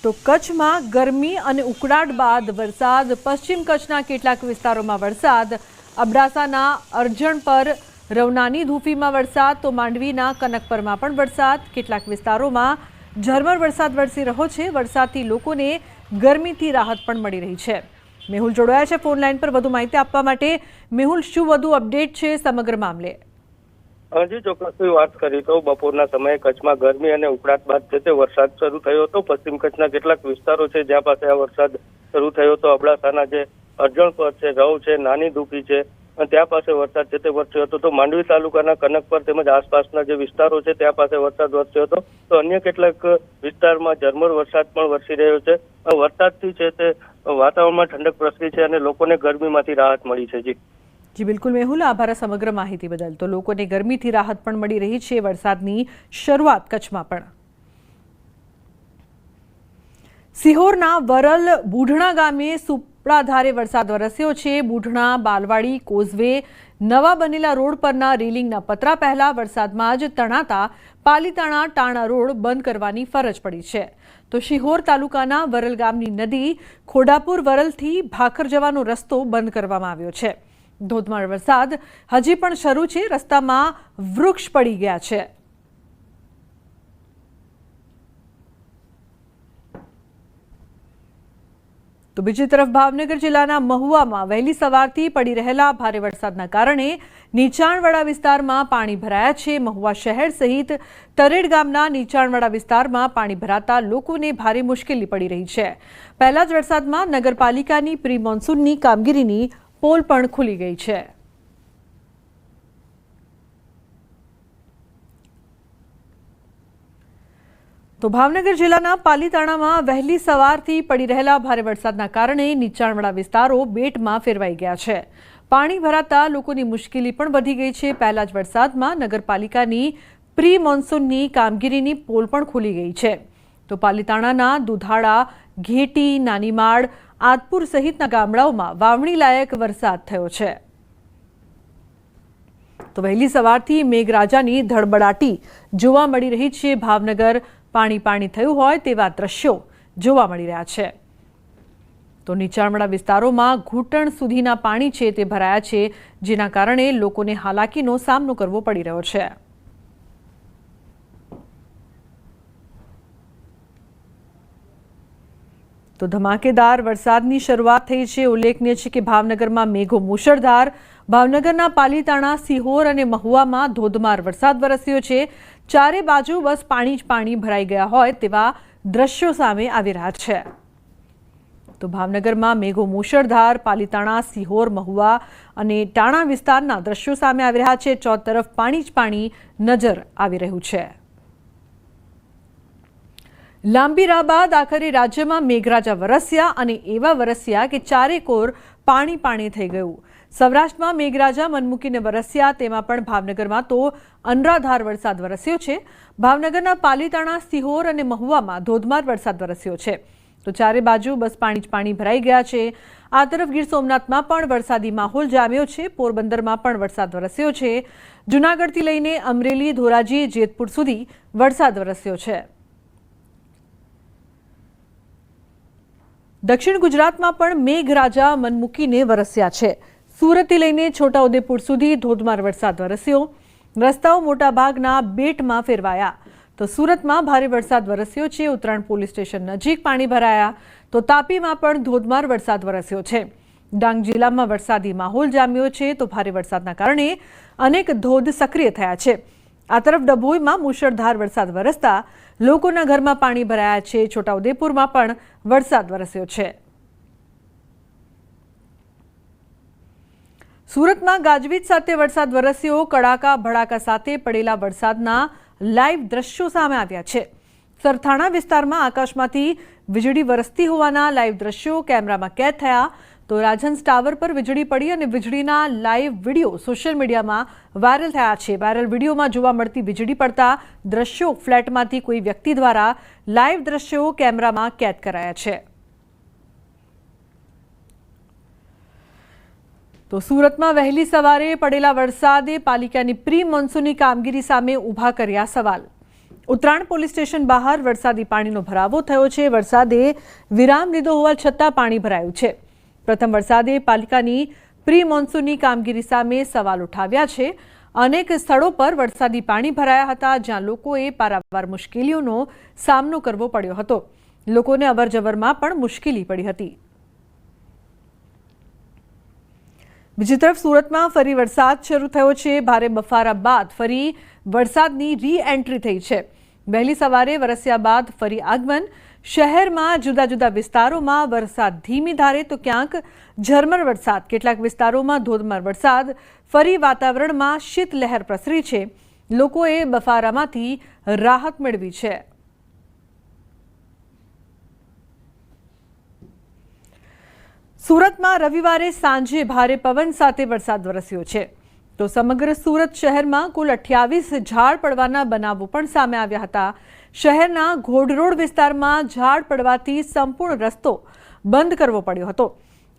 તો કચ્છમાં ગરમી અને ઉકળાટ બાદ વરસાદ. પશ્ચિમ કચ્છના કેટલાક વિસ્તારોમાં વરસાદ. અબડાસાના અરજણ પર રવનાની ધૂફીમાં વરસાદ, તો માંડવીના કનકપરમાં પણ વરસાદ. કેટલાક વિસ્તારોમાં ઝરમર વરસાદ વરસી રહ્યો છે. વરસાદથી લોકોને ગરમીથી રાહત પણ મળી રહી છે. મેહુલ જોડાયા છે ફોન લાઈન પર વધુ માહિતી આપવા માટે. મેહુલ, શું વધુ અપડેટ છે સમગ્ર મામલે? હજી ચોક્કસથી વાત કરી તો બપોરના સમયે કચ્છમાં ગરમી અને ઉકળાટ બાદ છે તે વરસાદ શરૂ થયો હતો. પશ્ચિમ કચ્છના કેટલાક વિસ્તારો છે જ્યાં પાસે આ વરસાદ શરૂ થયો હતો. અબડાસાના જે અરજણ પર છે, રવ છે, નાની ધૂપી છે, ત્યાં પાસે વરસાદ છે તે વરસ્યો હતો. તો માંડવી તાલુકાના કનકપર તેમજ આસપાસના જે વિસ્તારો છે ત્યાં પાસે વરસાદ વરસ્યો હતો. તો અન્ય કેટલાક વિસ્તારમાં ઝરમર વરસાદ પણ વરસી રહ્યો છે. વરસાદથી છે તે વાતાવરણમાં ઠંડક પ્રસરી છે અને લોકોને ગરમીમાંથી રાહત મળી છે. જી બિલકુલ મેહુલ, આભાર સમગ્ર માહિતી બદલ. તો લોકોને ગરમીથી રાહત પણ મળી રહી છે. વરસાદની શરૂઆત કચ્છમાં પણ. સિહોરના વરલ બુઢણા ગામે સુપડાધારે વરસાદ વરસ્યો છે. બુઢણા બાલવાડી કોઝવે નવા બનેલા રોડ પરના રેલિંગના પતરા પહેલા વરસાદમાં જ તણાતા પાલીતાણા ટાણા રોડ બંધ કરવાની ફરજ પડી છે. તો શિહોર તાલુકાના વરલ ગામની નદી ખોડાપુર વરલથી ભાખર જવાનો રસ્તો બંધ કરવામાં આવ્યો છે. ધોધમાર વરસાદ હજી પણ શરૂ છે. રસ્તામાં વૃક્ષ પડી ગયા છે. તો બીજી તરફ ભાવનગર જિલ્લાના મહુવામાં વહેલી સવારથી પડી રહેલા ભારે વરસાદના કારણે નીચાણવાળા વિસ્તારમાં પાણી ભરાયા છે. મહુવા શહેર સહિત તરેડ ગામના નીચાણવાળા વિસ્તારમાં પાણી ભરાતા લોકોને ભારે મુશ્કેલી પડી રહી છે. પહેલા જ વરસાદમાં નગરપાલિકાની પ્રી મોન્સૂનની કામગીરીની પોલ પણ ખુલી ગઈ છે. તો ભાવનગર જિલ્લાના પાલીતાણામાં વહેલી સવારથી પડી રહેલા ભારે વરસાદના કારણે નીચાણવાળા વિસ્તારો બેટમાં ફેરવાઈ ગયા છે. પાણી ભરાતા લોકોની મુશ્કેલી પણ વધી ગઈ છે. પહેલા જ વરસાદમાં નગરપાલિકાની પ્રી મોન્સૂનની કામગીરીની પોલ પણ ખુલી ગઈ છે. તો પાલીતાણાના દુધાળા, ઘેટી, નાનીમાળ, આદપુર સહિતના ગામડાઓમાં વાવણી લાયક વરસાદ થયો છે. તો વહેલી સવારથી મેઘરાજાની ધડબડાટી જોવા મળી રહી છે. ભાવનગર પાણી પાણી થયું હોય તેવા દ્રશ્યો જોવા મળી રહ્યા છે. તો નીચાણવાળા વિસ્તારોમાં ઘૂંટણ સુધીના પાણી છે તે ભરાયા છે, જેના કારણે લોકોને હાલાકીનો સામનો કરવો પડી રહ્યો છે. તો ધમાકેદાર વરસાદની શરૂઆત થઈ છે. ઉલ્લેખનીય છે કે ભાવનગરમાં મેઘો મુશળધાર. ભાવનગરના પાલીતાણા, સિહોર અને મહુવામાં ધોધમાર વરસાદ વરસ્યો છે. ચારે બાજુ બસ પાણી જ પાણી ભરાઈ ગયા હોય તેવા દ્રશ્યો સામે આવી રહ્યા છે. તો ભાવનગરમાં મેઘો મુશળધાર. પાલીતાણા, સિહોર, મહુવા અને ટાણા વિસ્તારના દ્રશ્યો સામે આવી રહ્યા છે. ચોતરફ પાણી જ પાણી નજર આવી રહ્યું છે. લાંબી રાહ બાદ આખરે રાજ્યમાં મેઘરાજા વરસ્યા અને એવા વરસ્યા કે ચારેકોર પાણી પાણી થઈ ગયું. સૌરાષ્ટ્રમાં મેઘરાજા મન મૂકીને વરસ્યા, તેમાં પણ ભાવનગરમાં તો અનરાધાર વરસાદ વરસ્યો છે. ભાવનગરના પાલીતાણા, સિહોર અને મહુવામાં ધોધમાર વરસાદ વરસ્યો છે. તો ચારે બાજુ બસ પાણી જ પાણી ભરાઈ ગયા છે. આ તરફ ગીર સોમનાથમાં પણ વરસાદી માહોલ જામ્યો છે. પોરબંદરમાં પણ વરસાદ વરસ્યો છે. જૂનાગઢથી લઈને અમરેલી, ધોરાજી, જેતપુર સુધી વરસાદ વરસ્યો છે. દક્ષિણ ગુજરાતમાં પણ મેઘરાજા મન મૂકીને વરસ્યા છે. સુરતથી લઈને છોટાઉદેપુર સુધી ધોધમાર વરસાદ વરસ્યો. રસ્તાઓ મોટાભાગના બેટમાં ફેરવાયા. તો સુરતમાં ભારે વરસાદ વરસ્યો છે. ઉત્તરાયણ પોલીસ સ્ટેશન નજીક પાણી ભરાયા. તો તાપીમાં પણ ધોધમાર વરસાદ વરસ્યો છે. ડાંગ જિલ્લામાં વરસાદી માહોલ જામ્યો છે. તો ભારે વરસાદના કારણે અનેક ધોધ સક્રિય થયા છે. આ તરફ ડભોઈમાં મુશળધાર વરસાદ વરસતા લોકોના ઘરમાં પાણી ભરાયા છે. છોટાઉદેપુરમાં પણ વરસાદ વરસ્યો છે. સુરતમાં ગાજવીજ સાથે વરસાદ વરસ્યો. કડાકા ભડાકા સાથે પડેલા વરસાદના લાઈવ દ્રશ્યો સામે આવ્યા છે. સરથાણા વિસ્તારમાં આકાશમાંથી વીજળી વરસતી હોવાના લાઈવ દ્રશ્યો કેમેરામાં કેદ થયા. તો રાજહંસ ટાવર પર વીજળી પડી અને વીજળીના લાઈવ વિડીયો સોશિયલ મીડિયામાં વાયરલ થયા છે. વાયરલ વિડીયોમાં જોવા મળતી વીજળી પડતા દ્રશ્યો ફ્લેટમાંથી કોઈ વ્યક્તિ દ્વારા લાઈવ દ્રશ્યો કેમેરામાં કેદ કરાયા છે. તો સુરતમાં વહેલી સવારે પડેલા વરસાદે પાલિકાની પ્રી મોન્સૂનની કામગીરી સામે ઊભા કર્યા સવાલ. ઉત્તરાયણ પોલીસ સ્ટેશન બહાર વરસાદી પાણીનો ભરાવો થયો છે। વરસાદે વિરામ લીધો હોવા છતાં પાણી ભરાયું છે। પ્રથમ વરસાદે પાલિકાની પ્રી મોન્સૂનની કામગીરી સામે સવાલ ઉઠાવ્યા છે। અનેક સ્થળો પર વરસાદી પાણી ભરાયા હતા, જ્યાં લોકોએ પારાવાર મુશ્કેલીઓનો સામનો કરવો પડ્યો હતો। લોકોને અવરજવરમાં પણ મુશ્કેલી પડી હતી। બીજી તરફ સુરતમાં ફરી વરસાદ શરૂ થયો છે। ભારે બફારા બાદ ફરી વરસાદની રી એન્ટ્રી થઈ છે। વહેલી સવારે વરસ્યા બાદ ફરી આગમન। શહેરમાં જુદા જુદા વિસ્તારોમાં વરસાદ ધીમી ધારે તો ક્યાંક ઝરમર વરસાદ, કેટલાક વિસ્તારોમાં ધોધમાર વરસાદ। ફરી વાતાવરણમાં શીતલહેર પ્રસરી છે। લોકોએ બફારામાંથી રાહત મેળવી છે। સુરતમાં રવિવારે સાંજે ભારે પવન સાથે વરસાદ વરસ્યો છે, તો સમગ્ર સુરત શહેરમાં કુલ 28 ઝાડ પડવાના બનાવો પણ સામે આવ્યા હતા। શહેરના ઘોડ રોડ વિસ્તારમાં ઝાડ પડવાથી સંપૂર્ણ રસ્તો બંધ કરવો પડ્યો હતો।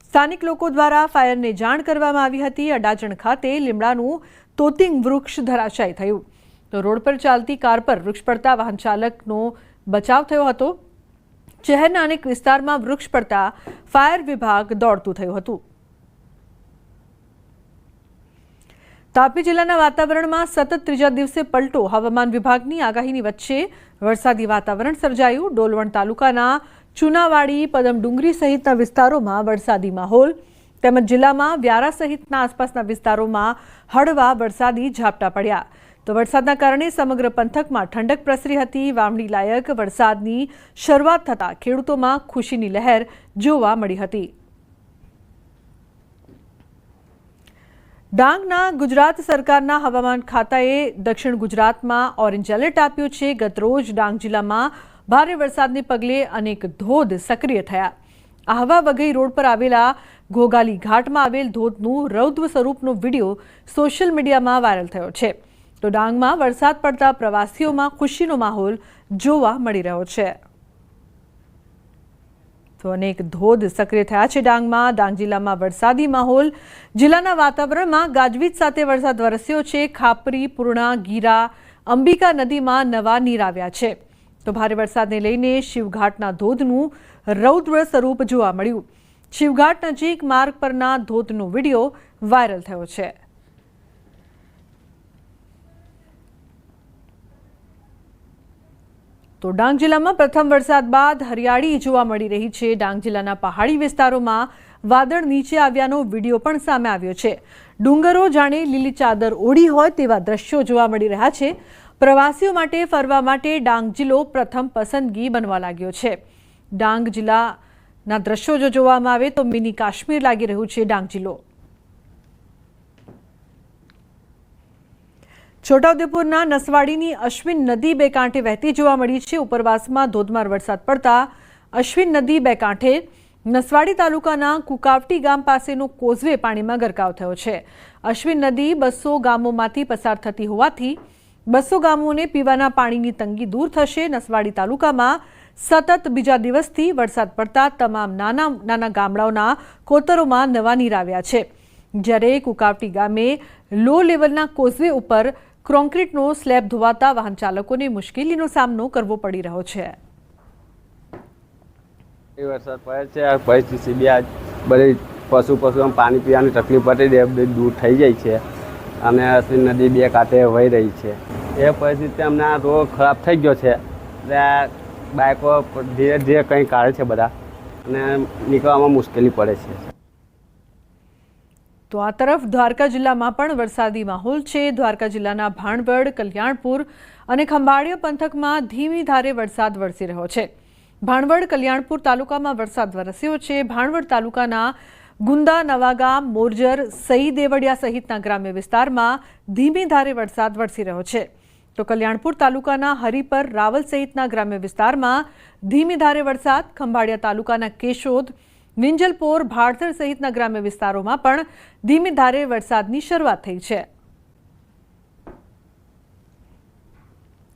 સ્થાનિક લોકો દ્વારા ફાયરને જાણ કરવામાં આવી હતી। અડાજણ ખાતે લીમડાનું તોતિંગ વૃક્ષ ધરાશાયી થયું, તો રોડ પર ચાલતી કાર પર વૃક્ષ પડતા વાહન ચાલકનો બચાવ થયો હતો। શહેરના અનેક વિસ્તારમાં વૃક્ષ પડતા ફાયર વિભાગ દોડતું થયું હતું। તાપી જિલ્લાના વાતાવરણમાં સતત ત્રીજા દિવસે પલટો। હવામાન વિભાગની આગાહીની વચ્ચે વરસાદી વાતાવરણ સર્જાયું। ડોલવણ તાલુકાના ચુનાવાડી, પદમડુંગરી સહિતના વિસ્તારોમાં વરસાદી માહોલ, તેમજ જિલ્લામાં વ્યારા સહિતના આસપાસના વિસ્તારોમાં હળવા વરસાદી ઝાપટા પડ્યા। તો વરસાદના કારણે સમગ્ર પંથકમાં ઠંડક પ્રસરી હતી। વાવણી લાયક વરસાદની શરૂઆત થતાં ખેડૂતોમાં ખુશીની લહેર જોવા મળી હતી। ડાંગના ગુજરાત સરકારના હવામાન ખાતાએ દક્ષિણ ગુજરાતમાં ઓરેન્જ એલર્ટ આપ્યું છે। ગતરોજ ડાંગ જિલ્લામાં ભારે વરસાદને પગલે અનેક ધોધ સક્રિય થયા। આહવા વઘઈ રોડ પર આવેલા ઘોગાલી ઘાટમાં આવેલ ધોધનું રૌદ્ર સ્વરૂપનો વિડીયો સોશિયલ મીડિયામાં વાયરલ થયો છે। તો ડાંગમાં વરસાદ પડતા પ્રવાસીઓમાં ખુશીનો માહોલ જોવા મળી રહ્યો છે। તો અનેક ધોધ સક્રિય થયા છે ડાંગમાં। ડાંગ જિલ્લામાં વરસાદી માહોલ। જિલ્લાના વાતાવરણમાં ગાજવીજ સાથે વરસાદ વરસ્યો છે। ખાપરી, પૂર્ણા, ગીરા, અંબિકા નદીમાં નવા નીર આવ્યા છે। તો ભારે વરસાદને લઈને શિવઘાટના ધોધનું રૌદ્ર સ્વરૂપ જોવા મળ્યું। શિવઘાટ નજીક માર્ગ પરના ધોધનો વિડીયો વાયરલ થયો છે। તો ડાંગ જિલ્લામાં પ્રથમ વરસાદ બાદ હરિયાળી જોવા મળી રહી છે। ડાંગ જિલ્લાના પહાડી વિસ્તારોમાં વાદળ નીચે આવ્યાનો વિડીયો પણ સામે આવ્યો છે। ડુંગરો જાણે લીલી ચાદર ઓઢી હોય તેવા દ્રશ્યો જોવા મળી રહ્યા છે। પ્રવાસીઓ માટે ફરવા માટે ડાંગ જિલ્લો પ્રથમ પસંદગી બનવા लाग्યો છે। ડાંગ જિલ્લાના દ્રશ્યો જો જોવામાં આવે તો મિની કાશ્મીર લાગી રહ્યું છે ડાંગ જિલ્લો। છોટાઉદેપુરના નસવાડીની અશ્વિન નદી બે કાંઠે વહેતી જોવા મળી છે। ઉપરવાસમાં ધોધમાર વરસાદ પડતા અશ્વિન નદી બે કાંઠે નસવાડી તાલુકાના કુકાવટી ગામ પાસેનો કોઝવે પાણીમાં ગરકાવ થયો છે। અશ્વિન નદી 200 ગામોમાંથી પસાર થતી હોવાથી 200 ગામોને પીવાના પાણીની તંગી દૂર થશે। નસવાડી તાલુકામાં સતત બીજા દિવસથી વરસાદ પડતા તમામ નાના નાના ગામડાઓના કોતરોમાં નવા નીર આવ્યા છે। જ્યારે કુકાવટી ગામે લો લેવલના કોઝવે ઉપર કોન્ક્રીટનો સ્લેબ ધોવાતા વાહન ચાલકોને મુશ્કેલીનો સામનો કરવો પડી રહ્યો છે। વરસાદ પડે છે આ પરિસ્થિતિ આજ બધી પશુઓને પાણી પીવાની તકલીફ પડી દૂર થઈ જાય છે અને અશ્વિન નદી બે કાંઠે વહી રહી છે। એ પરિસ્થિતિ અમને આ રોડ ખરાબ થઈ ગયો છે એટલે બાઇકો ધીરે ધીરે કંઈ કાઢે છે બધા અને નીકળવામાં મુશ્કેલી પડે છે। તો આ તરફ દ્વારકા જિલ્લામાં પણ વરસાદી માહોલ છે। દ્વારકા જિલ્લાના ભાણવડ, કલ્યાણપુર અને ખંભાળિયા પંથકમાં ધીમી ધારે વરસાદ વરસી રહ્યો છે। ભાણવડ, કલ્યાણપુર તાલુકામાં વરસાદ વરસ્યો છે। ભાણવડ તાલુકાના ગુંદા, નવાગામ, મોરજર, સઈ દેવડિયા સહિતના ગ્રામ્ય વિસ્તારમાં ધીમી ધારે વરસાદ વરસી રહ્યો છે। તો કલ્યાણપુર તાલુકાના હરિપર, રાવલ સહિતના ગ્રામ્ય વિસ્તારમાં ધીમી ધારે વરસાદ। ખંભાળિયા તાલુકાના કેશોદ, વિંજલપોર, ભાડધર સહિતના ગ્રામ્ય વિસ્તારોમાં પણ ધીમી ધારે વરસાદની શરૂઆત થઈ છે।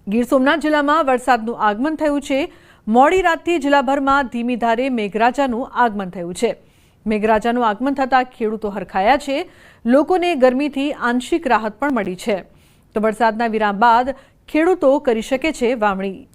ગીર સોમનાથ જિલ્લામાં વરસાદનું આગમન થયું છે। મોડી રાતથી જિલ્લાભરમાં ધીમી ધારે મેઘરાજાનું આગમન થયું છે। મેઘરાજાનું આગમન થતાં ખેડૂતો હરખાયા છે। લોકોને ગરમીથી આંશિક રાહત પણ મળી છે। તો વરસાદના વિરામ બાદ ખેડૂતો કરી શકે છે વાવણી।